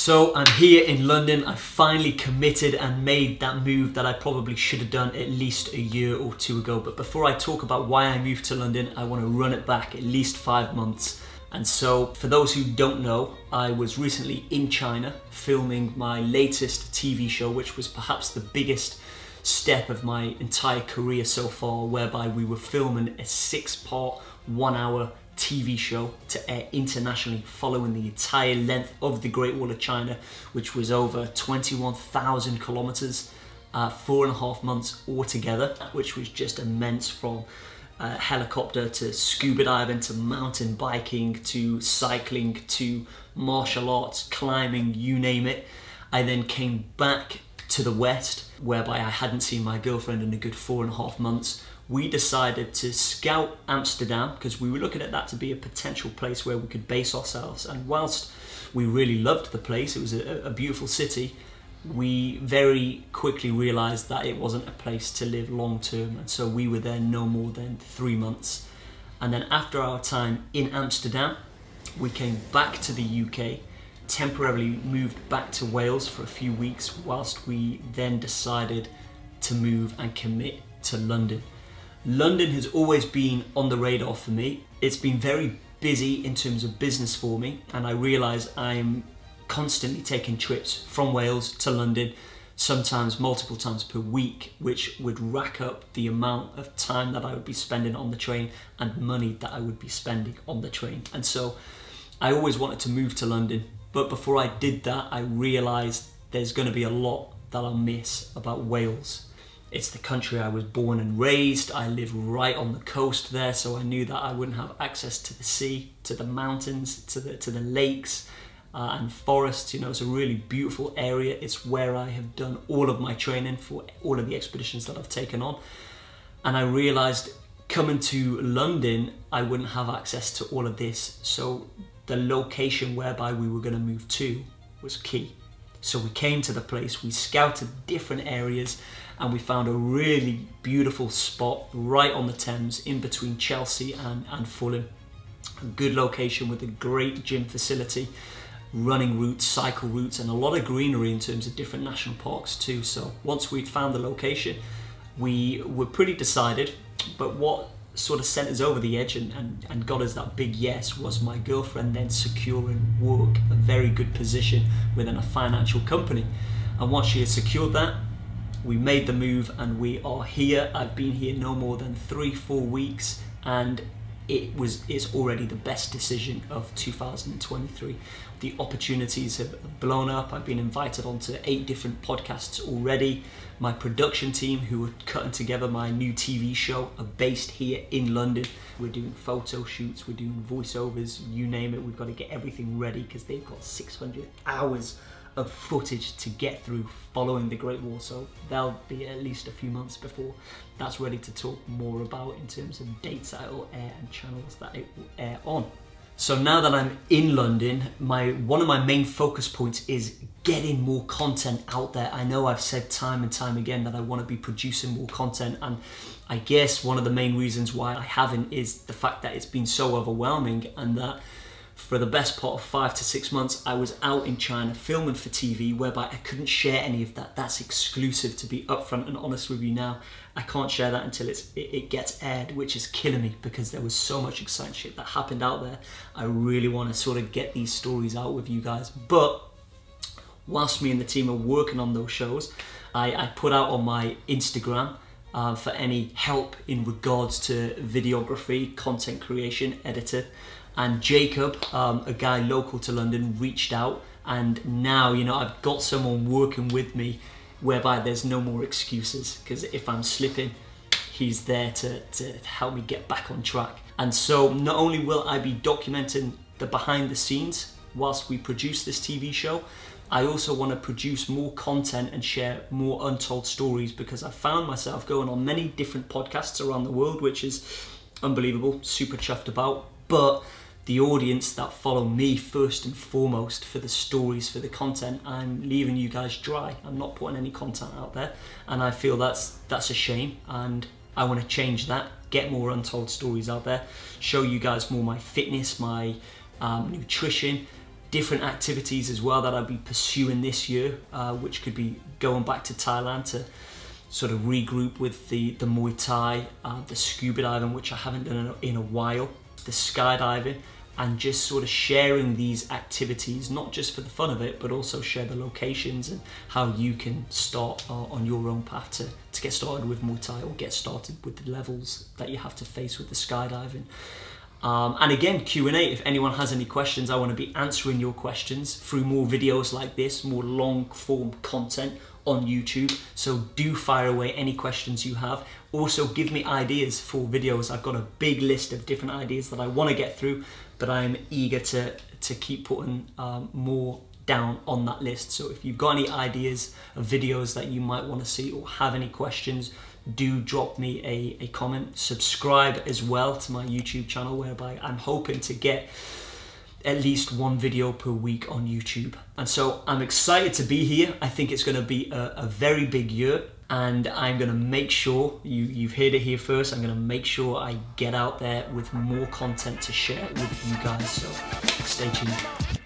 So I'm here in London. I finally committed and made that move that I probably should have done at least a year or two ago. But before I talk about why I moved to London, I want to run it back at least 5 months. And so for those who don't know, I was recently in China filming my latest TV show, which was perhaps the biggest step of my entire career so far, whereby we were filming a 6-part, 1-hour TV show to air internationally, following the entire length of the Great Wall of China, which was over 21,000 kilometers, 4.5 months altogether, which was just immense, from helicopter to scuba diving to mountain biking to cycling to martial arts, climbing, you name it. I then came back to the West, whereby I hadn't seen my girlfriend in a good 4.5 months. We decided to scout Amsterdam because we were looking at that to be a potential place where we could base ourselves. And whilst we really loved the place, it was a beautiful city, we very quickly realized that it wasn't a place to live long term. And so we were there no more than 3 months. And then after our time in Amsterdam, we came back to the UK, temporarily moved back to Wales for a few weeks, whilst we then decided to move and commit to London. London has always been on the radar for me. It's been very busy in terms of business for me, and I realise I'm constantly taking trips from Wales to London, sometimes multiple times per week, which would rack up the amount of time that I would be spending on the train and money that I would be spending on the train. And so I always wanted to move to London, but before I did that, I realised there's going to be a lot that I'll miss about Wales. It's the country I was born and raised. I live right on the coast there, so I knew that I wouldn't have access to the sea, to the mountains, to the lakes and forests. You know, it's a really beautiful area. It's where I have done all of my training for all of the expeditions that I've taken on. And I realised coming to London, I wouldn't have access to all of this. So the location whereby we were going to move to was key. So we came to the place, we scouted different areas, and we found a really beautiful spot right on the Thames in between Chelsea and Fulham. A good location with a great gym facility, running routes, cycle routes, and a lot of greenery in terms of different national parks too. So once we'd found the location, we were pretty decided, but what sort of sent us over the edge and got us that big yes was my girlfriend then securing work, a very good position within a financial company. And once she had secured that, we made the move and we are here. I've been here no more than 3-4 weeks, and it's already the best decision of 2023. The opportunities have blown up. I've been invited onto 8 different podcasts already. My production team, who are cutting together my new TV show, are based here in London. We're doing photo shoots, we're doing voiceovers, you name it. We've got to get everything ready because they've got 600 hours of footage to get through following the Great Wall. So there'll be at least a few months before that's ready to talk more about in terms of dates that it will air and channels that it will air on. So now that I'm in London, one of my main focus points is getting more content out there. I know I've said time and time again that I want to be producing more content, and I guess one of the main reasons why I haven't is the fact that it's been so overwhelming, and that for the best part of 5 to 6 months, I was out in China filming for TV, whereby I couldn't share any of that. That's exclusive, to be upfront and honest with you now. I can't share that until it gets aired, which is killing me because there was so much exciting shit that happened out there. I really want to sort of get these stories out with you guys. But whilst me and the team are working on those shows, I put out on my Instagram for any help in regards to videography, content creation, editor. And Jacob, a guy local to London, reached out, and now, you know, I've got someone working with me whereby there's no more excuses, because if I'm slipping, he's there to help me get back on track. And so not only will I be documenting the behind the scenes whilst we produce this TV show, I also want to produce more content and share more untold stories, because I found myself going on many different podcasts around the world, which is unbelievable, super chuffed about. But the audience that follow me first and foremost for the stories, for the content, I'm leaving you guys dry. I'm not putting any content out there, and I feel that's a shame, and I want to change that, get more untold stories out there, show you guys more my fitness, my nutrition, different activities as well that I'll be pursuing this year, which could be going back to Thailand to sort of regroup with the Muay Thai, the scuba diving, which I haven't done in a while, the skydiving, and just sort of sharing these activities, not just for the fun of it, but also share the locations and how you can start on your own path to get started with Muay Thai, or get started with the levels that you have to face with the skydiving. And again, Q&A, if anyone has any questions, I want to be answering your questions through more videos like this, more long form content on YouTube. So do fire away any questions you have. Also give me ideas for videos. I've got a big list of different ideas that I want to get through, but I'm eager to keep putting more down on that list. So if you've got any ideas of videos that you might want to see, or have any questions, do drop me a comment. Subscribe as well to my YouTube channel, whereby I'm hoping to get at least one video per week on YouTube. And so I'm excited to be here. I think it's going to be a very big year, and I'm going to make sure, you've heard it here first, I'm going to make sure I get out there with more content to share with you guys. So stay tuned.